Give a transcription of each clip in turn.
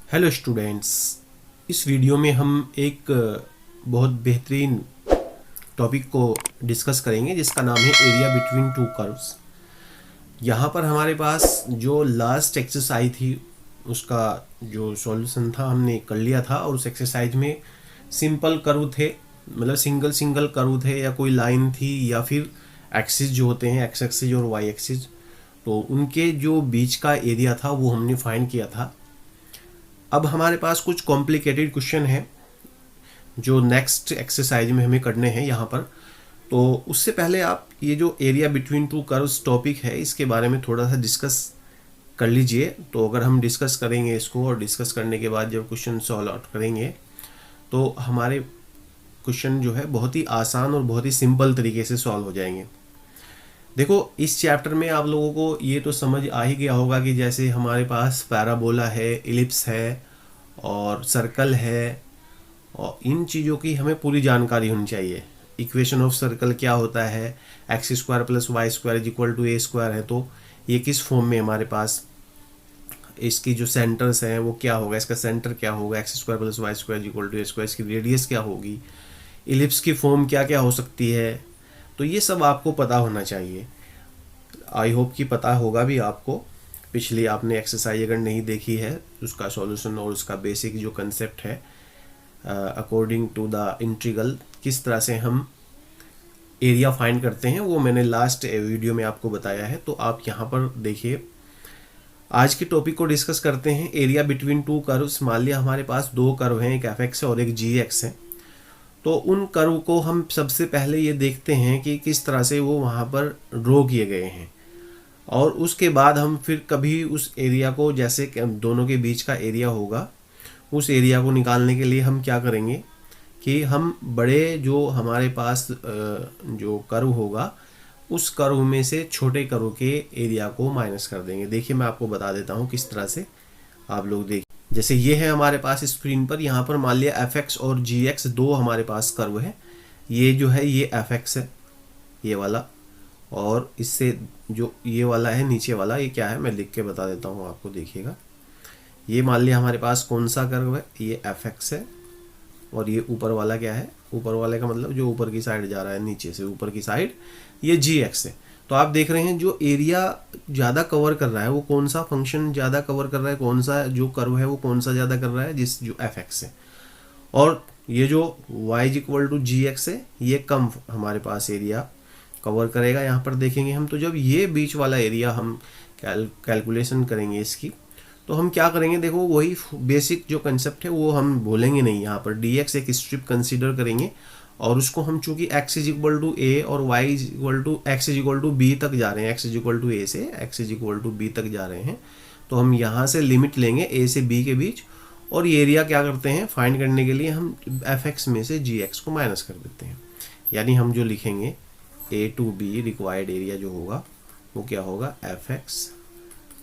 Hello students. इस video में हम एक बहुत बेहतरीन टॉपिक को डिस्कस करेंगे जिसका नाम है एरिया बिटवीन टू कर्व्स। यहाँ पर हमारे पास जो लास्ट एक्सरसाइज थी उसका जो सॉल्यूशन था हमने कर लिया था, और उस एक्सरसाइज में सिंपल कर्व थे, मतलब सिंगल सिंगल कर्व थे या कोई लाइन थी या फिर एक्सिस जो होते हैं एक्स एक्सिस और वाई एक्सिस, तो उनके जो बीच का एरिया था वो हमने फाइंड किया था। अब हमारे पास कुछ कॉम्प्लिकेटेड क्वेश्चन है जो नेक्स्ट एक्सरसाइज में हमें करने हैं यहाँ पर। तो उससे पहले आप ये जो area between two curves topic है इसके बारे में थोड़ा सा डिस्कस कर लीजिए। तो अगर हम डिस्कस करेंगे इसको, और डिस्कस करने के बाद जब क्वेश्चन सॉल्व आउट करेंगे तो हमारे क्वेश्चन जो है बहुत ही आसान और बहुत ही सिंपल तरीके से सॉल्व हो जाएंगे। देखो, इस चैप्टर में आप लोगों को ये तो समझ आ ही गया होगा कि जैसे हमारे पास पैराबोला है, इलिप्स है और सर्कल है, और इन चीज़ों की हमें पूरी जानकारी होनी चाहिए। इक्वेशन ऑफ सर्कल क्या होता है, x square plus y square is equal to a square है, तो ये किस फॉर्म में हमारे पास, इसकी जो सेंटर्स हैं वो क्या होगा, इसका सेंटर क्या होगा, x square plus y square is equal to a square, इसकी रेडियस क्या होगी, इलिप्स की फॉर्म क्या क्या हो सकती है, तो ये सब आपको पता होना चाहिए। आई होप कि पता होगा भी आपको। पिछली आपने एक्सरसाइज अगर नहीं देखी है उसका सॉल्यूशन और उसका बेसिक जो कंसेप्ट है अकॉर्डिंग टू द इंटीग्रल किस तरह से हम एरिया फाइंड करते हैं वो मैंने लास्ट वीडियो में आपको बताया है। तो आप यहाँ पर देखिए, आज के टॉपिक को डिस्कस करते हैं एरिया बिटवीन टू कर्व्स। मान लिया हमारे पास दो कर्व हैं, एक एफ एक्स है और एक जी एक्स है। तो उन कर्व को हम सबसे पहले ये देखते हैं कि किस तरह से वो वहाँ पर ड्रॉ किए गए हैं, और उसके बाद हम फिर कभी उस एरिया को, जैसे दोनों के बीच का एरिया होगा, उस एरिया को निकालने के लिए हम क्या करेंगे कि हम बड़े जो हमारे पास जो कर्व होगा उस कर्व में से छोटे कर्व के एरिया को माइनस कर देंगे। देखिए, मैं आपको बता देता हूँ किस तरह से। आप लोग देखिए, जैसे ये है हमारे पास स्क्रीन पर, यहाँ पर मान लिया एफ एक्स और जी एक्स दो हमारे पास कर्व है। ये जो है ये एफ एक्स है, ये वाला, और इससे जो ये वाला है नीचे वाला, ये क्या है मैं लिख के बता देता हूँ आपको, देखिएगा। ये मान लिया हमारे पास कौन सा कर्व है, ये एफ एक्स है, और ये ऊपर वाला क्या है, ऊपर वाले का मतलब जो ऊपर की साइड जा रहा है, नीचे से ऊपर की साइड, ये जी एक्स है। तो आप देख रहे हैं जो एरिया ज़्यादा कवर कर रहा है वो कौन सा फंक्शन ज़्यादा कवर कर रहा है, कौन सा जो कर्व है वो कौन सा ज़्यादा कर रहा है, जिस जो एफ एक्स है। और ये जो y is equal to g x है ये कम हमारे पास एरिया कवर करेगा। यहाँ पर देखेंगे हम, तो जब ये बीच वाला एरिया हम कैलकुलेशन करेंगे इसकी, तो हम क्या करेंगे, देखो वही बेसिक जो कंसेप्ट है वो हम भूलेंगे नहीं। यहाँ पर डी एक्स एक स्ट्रिप कंसीडर करेंगे, और उसको हम चूंकि x is equal to a और y is equal to x is equal to b तक जा रहे हैं, x is equal to a से x is equal to b तक जा रहे हैं, तो हम यहाँ से लिमिट लेंगे ए से बी के बीच, और ये एरिया क्या करते हैं फाइंड करने के लिए हम एफ एक्स में से जी एक्स को माइनस कर देते हैं। यानी हम जो लिखेंगे a to b required area जो होगा वो क्या होगा, f x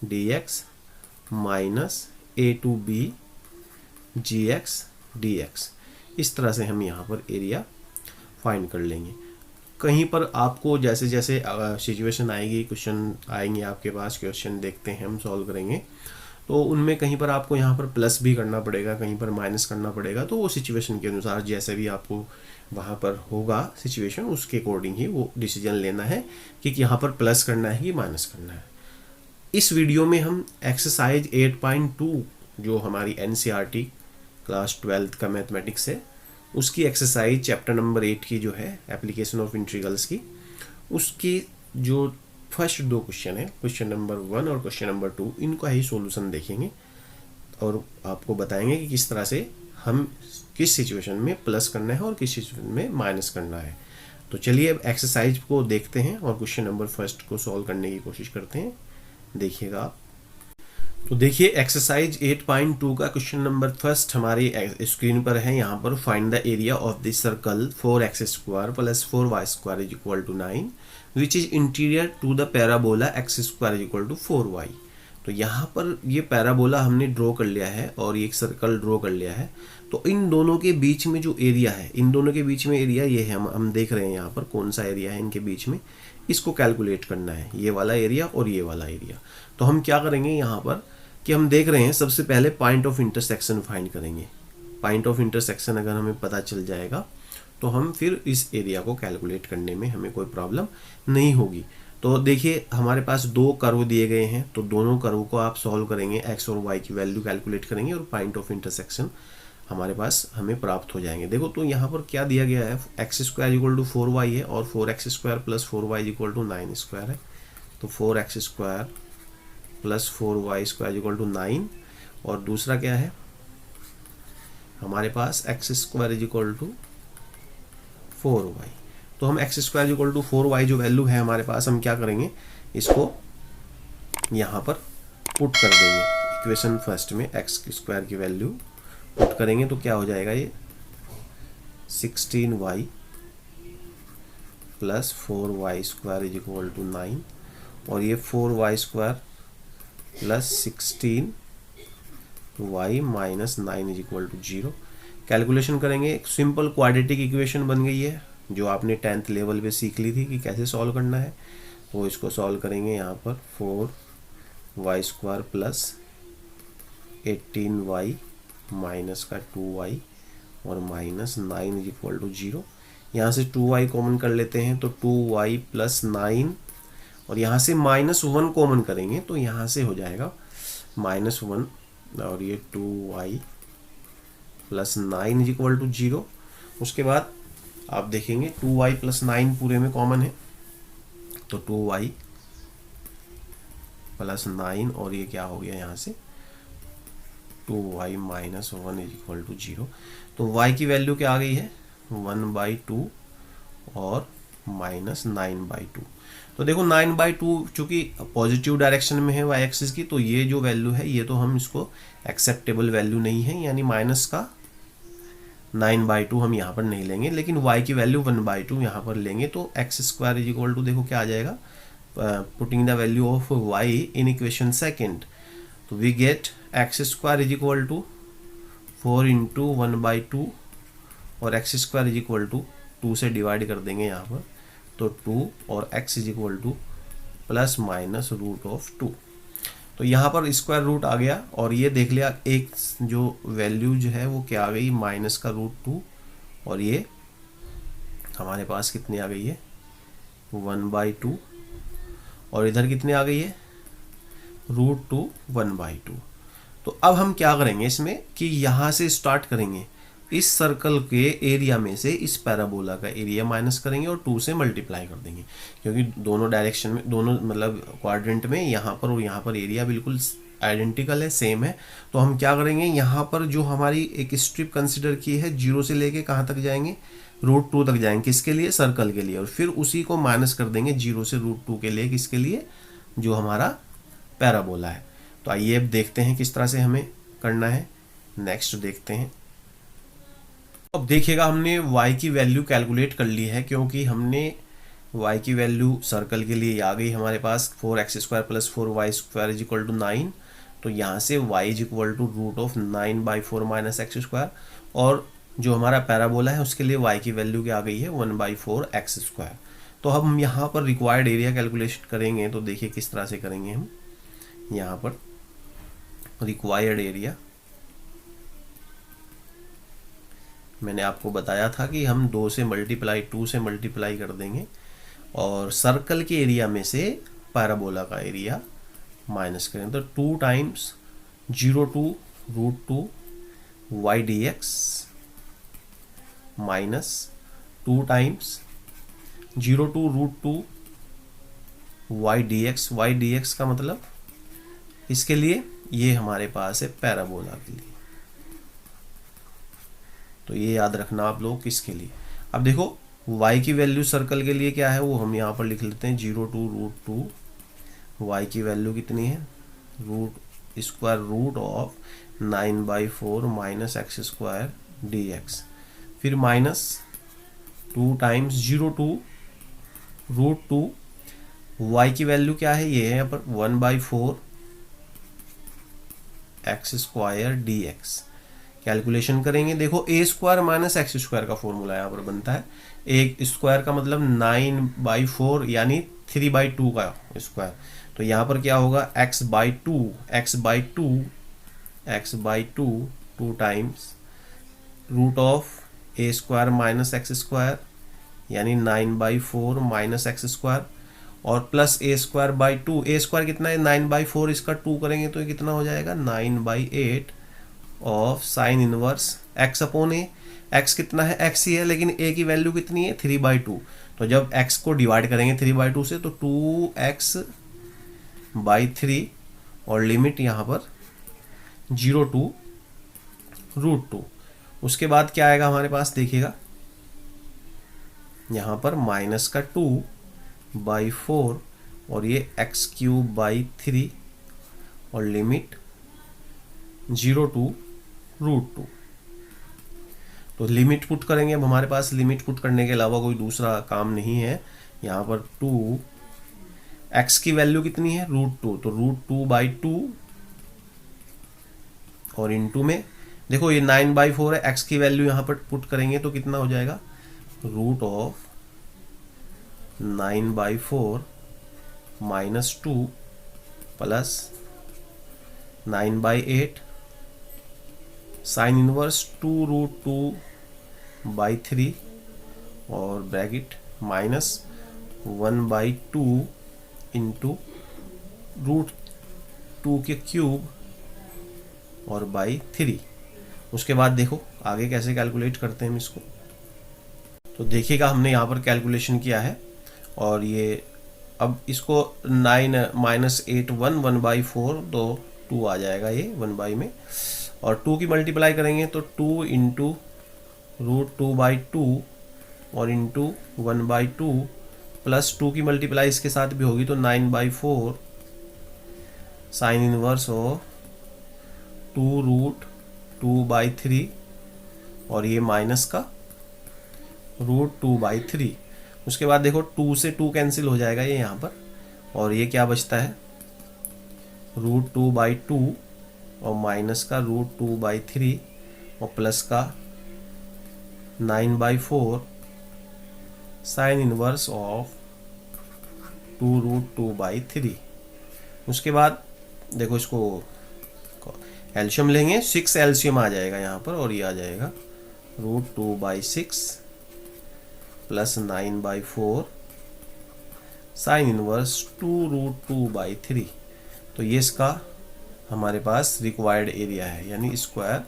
d x minus a to b g x d x. इस तरह से हम यहाँ पर एरिया फाइंड कर लेंगे। कहीं पर आपको जैसे जैसे सिचुएशन आएगी, क्वेश्चन आएंगे आपके पास, क्वेश्चन देखते हैं हम सॉल्व करेंगे, तो उनमें कहीं पर आपको यहाँ पर प्लस भी करना पड़ेगा, कहीं पर माइनस करना पड़ेगा। तो वो सिचुएशन के अनुसार जैसे भी आपको वहाँ पर होगा सिचुएशन, उसके अकॉर्डिंग ही वो डिसीजन लेना है कि यहाँ पर प्लस करना है कि माइनस करना है। इस वीडियो में हम एक्सरसाइज 8.2 जो हमारी एनसीईआरटी क्लास 12th का मैथमेटिक्स है उसकी एक्सरसाइज चैप्टर नंबर 8 की जो है एप्लीकेशन ऑफ इंटीग्रल्स की, उसकी जो फर्स्ट दो क्वेश्चन है, क्वेश्चन नंबर 1 और क्वेश्चन नंबर 2, इनका ही सॉल्यूशन देखेंगे और आपको बताएंगे कि किस तरह से हम किस सिचुएशन में प्लस करना है और किस सिचुएशन में माइनस करना है। तो चलिए अब एक्सरसाइज को देखते हैं और क्वेश्चन नंबर फर्स्ट को सॉल्व करने की कोशिश करते हैं। देखिएगा आप, तो देखिए एक्सरसाइज 8.2 का क्वेश्चन नंबर फर्स्ट हमारी स्क्रीन पर है। यहाँ पर find the area of this circle 4x square plus 4y square is equal to 9 which is interior to the parabola x square is equal to 4y। तो यहाँ पर ये पैराबोला हमने ड्रॉ कर लिया है और ये एक सर्कल ड्रॉ कर लिया है। तो इन दोनों के बीच में जो एरिया है, इन दोनों के बीच में एरिया ये है, हम देख रहे हैं यहाँ पर कौन सा एरिया है इनके बीच में, इसको कैलकुलेट करना है, ये वाला एरिया और ये वाला एरिया। तो हम क्या करेंगे, यहाँ पर कि हम देख रहे हैं सबसे पहले पॉइंट ऑफ इंटरसेक्शन फाइंड करेंगे। पॉइंट ऑफ इंटरसेक्शन अगर हमें पता चल जाएगा तो हम फिर इस एरिया को कैलकुलेट करने में हमें कोई प्रॉब्लम नहीं होगी। तो देखिए हमारे पास दो कर्व दिए गए हैं, तो दोनों कर्व को आप सॉल्व करेंगे, एक्स और वाई की वैल्यू कैलकुलेट करेंगे और पॉइंट ऑफ इंटरसेक्शन हमारे पास हमें प्राप्त हो जाएंगे। देखो तो यहाँ पर क्या दिया गया है, x square equal to 4y है और 4x square plus 4y equal to 9 square है। तो 4x square plus 4y square equal to 9, और दूसरा क्या है हमारे पास x square equal to 4y। तो हम x square equal to 4y जो वैल्यू है हमारे पास, हम क्या करेंगे, इसको यहाँ पर पुट कर देंगे इक्वेशन फर्स्ट में। एक्स स्क्वायर की वैल्यू पुट करेंगे तो क्या हो जाएगा, ये 16y plus 4y square is equal to 9, और ये 4y square plus 16y minus 9 is equal to 0। Calculation करेंगे, एक सिंपल क्वाड्रेटिक इक्वेशन बन गई है जो आपने 10th लेवल पे सीख ली थी कि कैसे सॉल्व करना है। तो इसको सॉल्व करेंगे, यहाँ पर 4y square plus 18y minus का 2y और माइनस 9 इज इक्वल टू 0। यहाँ से 2y कॉमन कर लेते हैं तो 2y प्लस 9, और यहाँ से -1 कॉमन करेंगे तो यहाँ से हो जाएगा -1, और ये 2y plus 9 is equal to 0। उसके बाद आप देखेंगे 2y प्लस 9 पूरे में कॉमन है, तो 2y प्लस 9, और ये क्या हो गया यहाँ से 2y minus 1 is equal to 0। तो y की वैल्यू क्या आ गई है 1/2 और माइनस 9/2। तो देखो 9/2 चूंकि पॉजिटिव डायरेक्शन में है y एक्सिस की, तो ये जो वैल्यू है ये तो हम इसको एक्सेप्टेबल वैल्यू नहीं है, यानी माइनस का 9/2 हम यहाँ पर नहीं लेंगे, लेकिन y की वैल्यू 1/2 यहाँ पर लेंगे। तो x square is equal to देखो क्या आ जाएगा, putting the value of y in equation second, तो we get x square is equal to 4 into 1/2 और x square is equal to 2 से डिवाइड कर देंगे यहाँ पर, तो 2 और x is equal to plus minus root of 2। तो यहाँ पर स्क्वायर रूट आ गया, और ये देख लिया एक जो वैल्यू जो है वो क्या आ गई माइनस का √2, और ये हमारे पास कितनी आ गई है 1/2, और इधर कितनी आ गई है √2 1/2। तो अब हम क्या करेंगे इसमें कि यहाँ से स्टार्ट करेंगे, इस सर्कल के एरिया में से इस पैराबोला का एरिया माइनस करेंगे और 2 से मल्टीप्लाई कर देंगे, क्योंकि दोनों डायरेक्शन में, दोनों मतलब क्वाड्रेंट में यहाँ पर और यहाँ पर एरिया बिल्कुल आइडेंटिकल है, सेम है। तो हम क्या करेंगे, यहाँ पर जो हमारी एक स्ट्रिप कंसिडर की है 0 से लेके कहाँ तक जाएंगे √2 तक जाएंगे, किसके लिए सर्कल के लिए, और फिर उसी को माइनस कर देंगे 0 से √2 के लिए, किसके लिए जो हमारा पैराबोला है। तो आइए अब देखते हैं किस तरह से हमें करना है, नेक्स्ट देखते हैं। अब देखिएगा हमने y की वैल्यू कैलकुलेट कर ली है, क्योंकि हमने y की वैल्यू सर्कल के लिए आ गई हमारे पास 4x square plus 4y square is equal to 9। तो यहाँ से y is equal to √9/4 minus x square, और जो हमारा पैराबोला है उसके लिए y की वैल्यू क्या आ गई है 1/4 एक्स स्क्वायर। तो हम यहाँ पर रिक्वायर्ड एरिया कैलकुलेशन करेंगे, तो देखिए किस तरह से करेंगे हम। यहाँ पर रिक्वायर्ड एरिया मैंने आपको बताया था कि हम 2 से मल्टीप्लाई कर देंगे, और सर्कल के एरिया में से पैराबोला का एरिया माइनस करें, तो 2 times 0 to √2 y dx minus 2 times 0 to √2 y dx का मतलब इसके लिए ये हमारे पास है पैराबोला के लिए। तो ये याद रखना आप लोग किसके लिए। अब देखो y की वैल्यू सर्कल के लिए क्या है वो हम यहाँ पर लिख लेते हैं 0 to √2, y की वैल्यू कितनी है square root of 9/4 minus x square dx, फिर माइनस 2 टाइम्स 0 to √2, y की वैल्यू क्या है ये है यहाँ पर 1/4 एक्स स्क्वायर dx। कैलकुलेशन करेंगे, देखो a square minus x square का फॉर्मूला यहाँ पर बनता है, एक स्क्वायर का मतलब 9/4 यानी 3/2 का स्क्वायर, तो यहाँ पर क्या होगा, x by two two times root of a square minus x square, यानी 9/4 माइनस एक्स स्क्वायर, और plus a square by two. A square कितना है, 9/4, इसका 2 करेंगे तो ये कितना हो जाएगा, 9/8 of sine inverse x upon A. X कितना है, एक्स ही है, लेकिन ए की वैल्यू कितनी है, 3/2। तो जब एक्स को डिवाइड करेंगे 3/2 से तो 2x/3, और लिमिट यहाँ पर 0 to √2। उसके बाद क्या आएगा हमारे पास, देखिएगा यहाँ पर माइनस का 2/4 और ये x³ और लिमिट 0 to √2। तो लिमिट पुट करेंगे। अब हमारे पास लिमिट पुट करने के अलावा कोई दूसरा काम नहीं है। यहाँ पर 2 x की वैल्यू कितनी है, √2, तो √2/2 और इनटू में देखो ये 9/4 है, x की वैल्यू यहाँ पर पुट करेंगे तो कितना हो जाएगा, root of 9/4 minus 2 plus 9/8 sine inverse 2√2/3 और ब्रैकेट माइनस 1/2 इंटू √2³ और बाई 3। उसके बाद देखो आगे कैसे कैलकुलेट करते हैं हम इसको। तो देखिएगा हमने यहाँ पर कैलकुलेशन किया है, और ये अब इसको 9 माइनस 8 1/4 तो 2 आ जाएगा ये 1 में, और 2 की मल्टीप्लाई करेंगे तो 2 इंटू √2/2 और इंटू 1/2 प्लस 2 की मल्टीप्लाई इसके साथ भी होगी तो 9/4 साइन इनवर्स हो 2√2/3 और ये माइनस का √2/3। उसके बाद देखो 2 से 2 कैंसिल हो जाएगा ये यहाँ पर, और ये क्या बचता है, √2/2 और माइनस का √2/3 और प्लस का 9/4 साइन इनवर्स ऑफ 2√2/3। उसके बाद देखो इसको एल्शियम लेंगे, 6 एल्शियम आ जाएगा यहाँ पर, और ये आ जाएगा √2/6 प्लस 9/4 साइन इनवर्स 2√2/3। तो ये इसका हमारे पास रिक्वायर्ड एरिया है, यानी स्क्वायर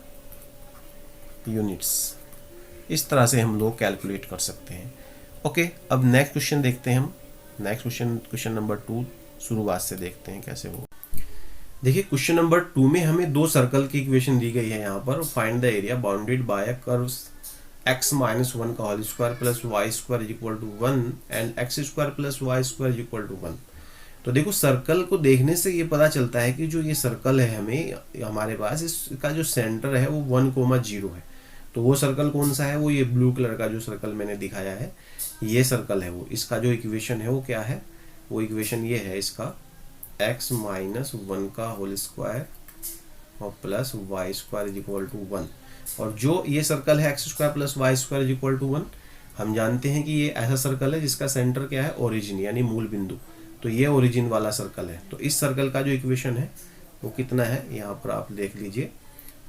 यूनिट्स। इस तरह से हम लोग कैलकुलेट कर सकते हैं। ओके, अब नेक्स्ट क्वेश्चन देखते हैं हम। नेक्स्ट क्वेश्चन नंबर 2 शुरुआत से देखते हैं कैसे हो। देखिए क्वेश्चन नंबर 2 में हमें दो सर्कल की इक्वेशन दी गई है यहाँ पर। Find the area bounded by a curve x-1 का whole square plus y square is equal to 1 and x² plus y square is equal to 1। तो देखो सर्कल को देखने से ये पता चलता है कि जो ये सर्कल है हमें हमारे पास, इसका जो सेंटर है वो 1,0 है। तो वो सर्कल कौन सा है, वो ये ब्लू कलर का जो सर्कल मैंने दिखाया है, ये सर्कल है वो। इसका जो इक्वेशन है वो क्या है, वो इक्वेशन ये है इसका, x-1 का होल स्क्वायर और plus y square is equal to 1। और जो ये सर्कल है x² plus y square is equal to 1, हम जानते हैं कि ये ऐसा सर्कल है जिसका सेंटर क्या है, ओरिजिन यानी मूल बिंदु। तो ये ओरिजिन वाला सर्कल है। तो इस सर्कल का जो इक्वेशन है वो कितना है, यहाँ पर आप देख लीजिए,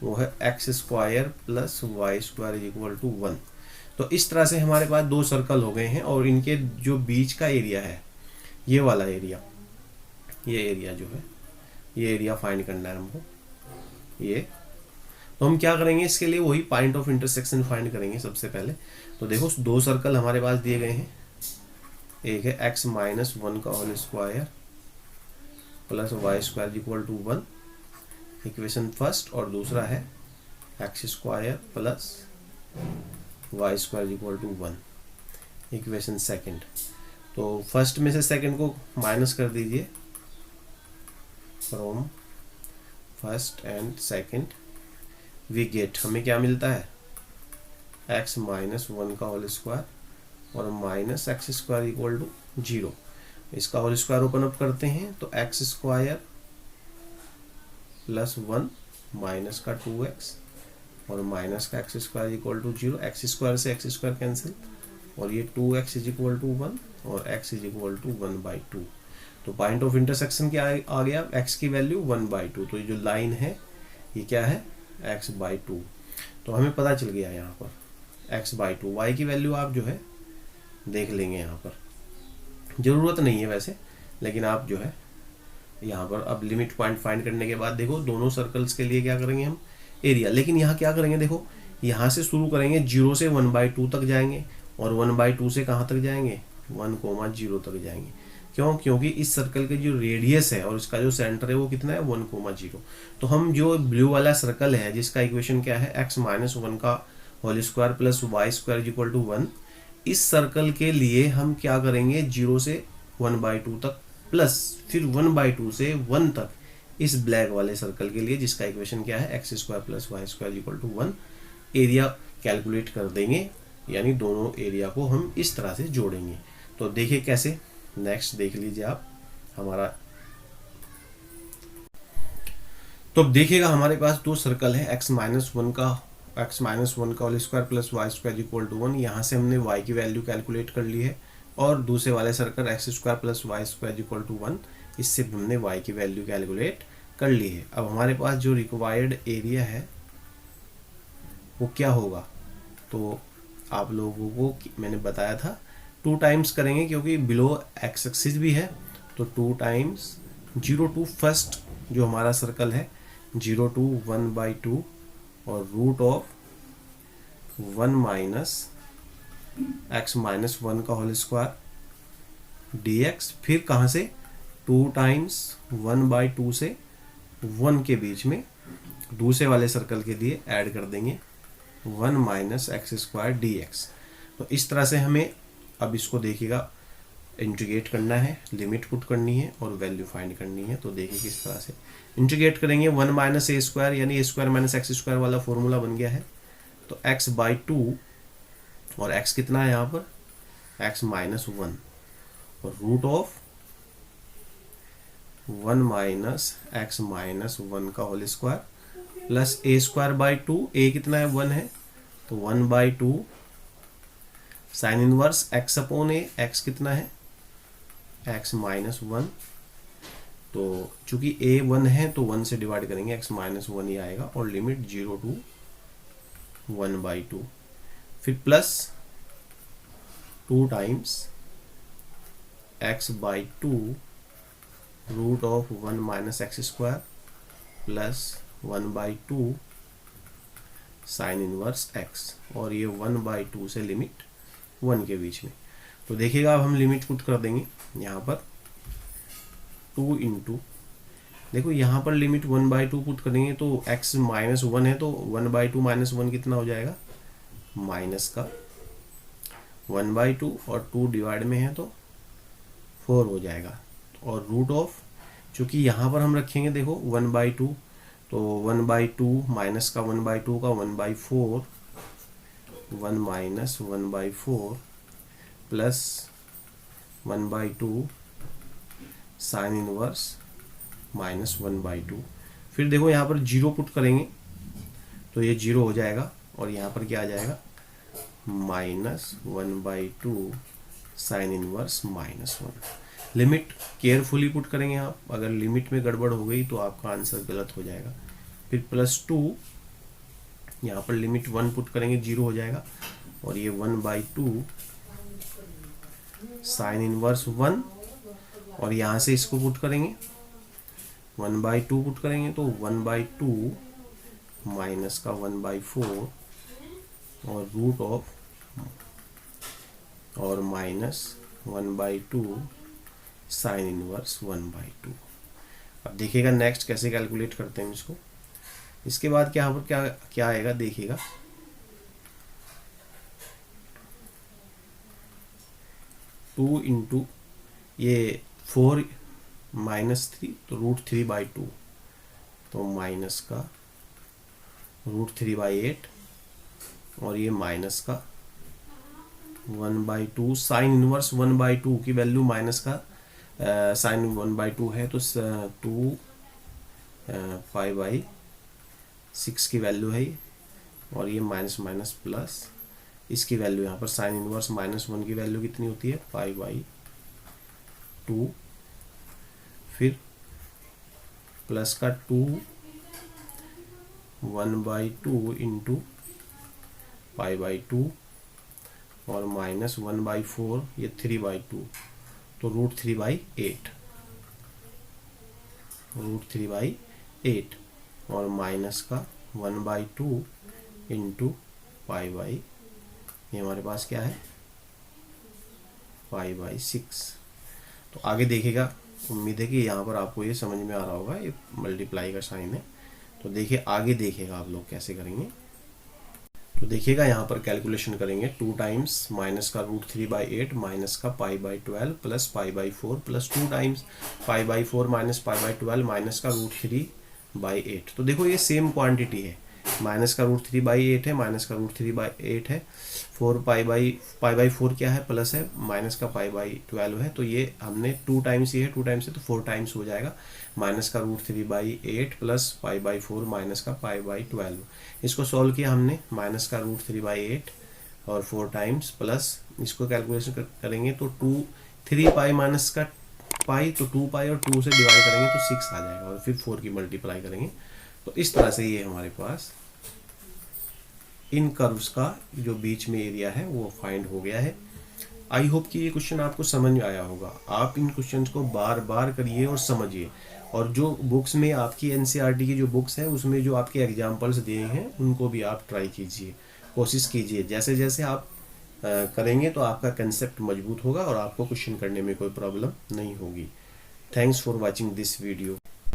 वो है x² plus y square is equal to 1। तो इस तरह से हमारे पास दो सर्कल हो गए हैं, और इनके जो बीच का एरिया है, ये वाला एरिया, ये एरिया जो है, ये एरिया फाइंड करना है हमको ये। तो हम क्या करेंगे इसके लिए, वही पॉइंट ऑफ इंटरसेक्शन फाइंड करेंगे सबसे पहले। तो देखो दो सर्कल हमारे पास दिए गए हैं, एक है x-1 का whole square plus y square equal to 1, equation first, और दूसरा है x² plus y square equal to 1, equation second. तो फर्स्ट में से सेकंड को माइनस कर दीजिए, from first and second we get, हमें क्या मिलता है, x-1 का होल स्क्वायर और माइनस x² इक्वल टू 0। इसका होल स्क्वायर ओपन अप करते हैं तो x² प्लस 1 माइनस का 2x और माइनस का x² इक्वल टू 0। x² से x² कैंसिल, और ये 2x इज इक्वल टू 1 और x इज इक्वल टू 1/2। तो पॉइंट ऑफ इंटरसेक्शन क्या आ गया, x की वैल्यू 1/2। तो ये जो लाइन है ये क्या है, x/2। तो हमें पता चल गया यहाँ पर x/2। y की वैल्यू आप जो है देख लेंगे, यहाँ पर ज़रूरत नहीं है वैसे, लेकिन आप जो है यहाँ पर अब लिमिट पॉइंट फाइंड करने के बाद देखो दोनों सर्कल्स के लिए क्या करेंगे हम, एरिया। लेकिन यहाँ क्या करेंगे, देखो यहाँ से शुरू करेंगे 0 से 1/2 तक जाएंगे, और 1/2 से कहाँ तक जाएंगे, 1,0 तक जाएंगे। क्यों, क्योंकि इस सर्कल के जो रेडियस है और इसका जो सेंटर है वो कितना है, 1,0। तो हम जो ब्लू वाला सर्कल है जिसका इक्वेशन क्या है, x-1 का whole square plus y square equal to 1, इस सर्कल के लिए हम क्या करेंगे, 0 से 1/2 तक प्लस फिर 1/2 से 1 तक इस ब्लैक वाले सर्कल के लिए जिसका इक्वेशन क्या है, x² plus y square equal to 1, area calculate कर देंगे। यानी दोनों एरिया को हम इस तरह से जोड़ेंगे। तो देखिए कैसे, नेक्स्ट देख लीजिए आप हमारा। तो अब देखिएगा हमारे पास दो सर्कल है, x-1 का whole square plus y square equal to 1। यहाँ से हमने y की वैल्यू कैलकुलेट कर ली है, और दूसरे वाले circle x² plus y square equal to 1, इससे हमने y की वैल्यू कैलकुलेट कर ली है। अब हमारे पास जो रिक्वायर्ड एरिया है वो क्या होगा, तो आप लोगों को मैंने बताया था 2 टाइम्स करेंगे, क्योंकि बिलो एक्स एक्सिस भी है। तो 2 टाइम्स 0 to फर्स्ट जो हमारा सर्कल है 0 to 1/2 और रूट ऑफ 1 माइनस x-1 का होल स्क्वायर dx। फिर कहाँ से, 2 टाइम्स 1/2 से 1 के बीच में दूसरे वाले सर्कल के लिए ऐड कर देंगे 1 माइनस x² dx। तो इस तरह से हमें अब इसको देखिएगा इंटीग्रेट करना है, लिमिट पुट करनी है और वैल्यू फाइंड करनी है। तो देखिए किस तरह से इंटीग्रेट करेंगे, 1 माइनस a² यानी a² माइनस x² वाला फॉर्मूला बन गया है। तो x/2 और x कितना है यहाँ पर, x-1 और रूट ऑफ 1 माइनस x-1 का whole square plus a²/2, a कितना है 1 है, तो 1/2 साइन इनवर्स x/a, x कितना है x-1। तो चूंकि a 1 है तो 1 से डिवाइड करेंगे, x-1 ही आएगा, और लिमिट 0 to 1/2। फिर plus 2 times x/2 root of 1 minus x² plus 1/2 sine inverse x, और ये 1/2 से लिमिट 1 के बीच में। तो देखिएगा अब हम लिमिट पुट कर देंगे यहाँ पर 2 इंटू, देखो यहाँ पर लिमिट 1/2 पुट करेंगे तो x-1 है, तो 1/2 माइनस 1 कितना हो जाएगा, माइनस का 1/2, और 2 डिवाइड में है तो 4 हो जाएगा। और रूट ऑफ, चूँकि यहाँ पर हम रखेंगे देखो 1/2, तो 1/2 माइनस का 1/2 का 1/4, 1 minus 1/4 plus 1/2 sine inverse minus 1/2। फिर देखो यहाँ पर 0 पुट करेंगे तो ये 0 हो जाएगा, और यहाँ पर क्या आ जाएगा, minus 1/2 sine inverse -1। Limit carefully put करेंगे आप, अगर लिमिट में गड़बड़ हो गई तो आपका आंसर गलत हो जाएगा। फिर +2, यहाँ पर लिमिट 1 पुट करेंगे 0 हो जाएगा, और ये 1/2 साइन इनवर्स 1, और यहाँ से इसको पुट करेंगे 1/2 पुट करेंगे तो 1/2 माइनस का 1/4 और रूट ऑफ और माइनस 1/2 साइन इनवर्स 1/2। अब देखिएगा नेक्स्ट कैसे कैलकुलेट करते हैं इसको। इसके बाद क्या यहाँ पर क्या आएगा देखिएगा, टू इंटू ये 4 माइनस 3 तो √3/2, तो माइनस का √3/8, और ये माइनस का 1/2 साइन इनवर्स 1/2 की वैल्यू माइनस का साइन 1/2 है तो 2 5/6 की वैल्यू है ये, और ये माइनस माइनस प्लस इसकी वैल्यू यहाँ पर साइन इनवर्स -1 की वैल्यू कितनी होती है 5/2 फिर प्लस का 2 1/2 इंटू π/2 और माइनस 1/4 ये 3/2 तो √3/8 √3/8 और माइनस का 1/2 इंटू π/, ये हमारे पास क्या है π/6। तो आगे देखेगा, उम्मीद है कि यहाँ पर आपको ये समझ में आ रहा होगा, ये मल्टीप्लाई का साइन है। तो देखिए आगे देखेगा आप लोग कैसे करेंगे। तो देखिएगा यहाँ पर कैलकुलेशन करेंगे, 2 टाइम्स माइनस का √3/8 माइनस का π/12 plus π/4 plus 2 times π/4 minus π/12 minus का √3/8। तो देखो ये सेम क्वांटिटी है, माइनस का √3/8 है, माइनस का √3/8 है, 4 π/4 क्या है प्लस है, माइनस का π/12 है। तो ये हमने 2 टाइम्स, ये है 2 टाइम्स है तो 4 टाइम्स हो जाएगा, माइनस का √3/8 प्लस π/4 माइनस का π/12। इसको सॉल्व किया हमने, माइनस का √3/8 और 4 टाइम्स प्लस इसको कैलकुलेशन करेंगे तो 3π माइनस का पाई, तो 2π और 2 से डिवाइड करेंगे तो 6 आ जाएगा और फिर 4 की मल्टीप्लाई करेंगे। तो इस तरह से ये हमारे पास इन कर्व्स का जो बीच में एरिया है वो फाइंड हो गया है। आई होप कि ये क्वेश्चन आपको समझ में आया होगा। आप इन क्वेश्चंस को बार बार करिए और समझिए, और जो बुक्स में आपकी एनसीईआरटी की जो बुक्स हैं उसमें जो आपके एग्जाम्पल्स दिए हैं उनको भी आप ट्राई कीजिए, कोशिश कीजिए। जैसे जैसे आप करेंगे तो आपका कंसेप्ट मजबूत होगा और आपको क्वेश्चन करने में कोई प्रॉब्लम नहीं होगी। Thanks for watching this video.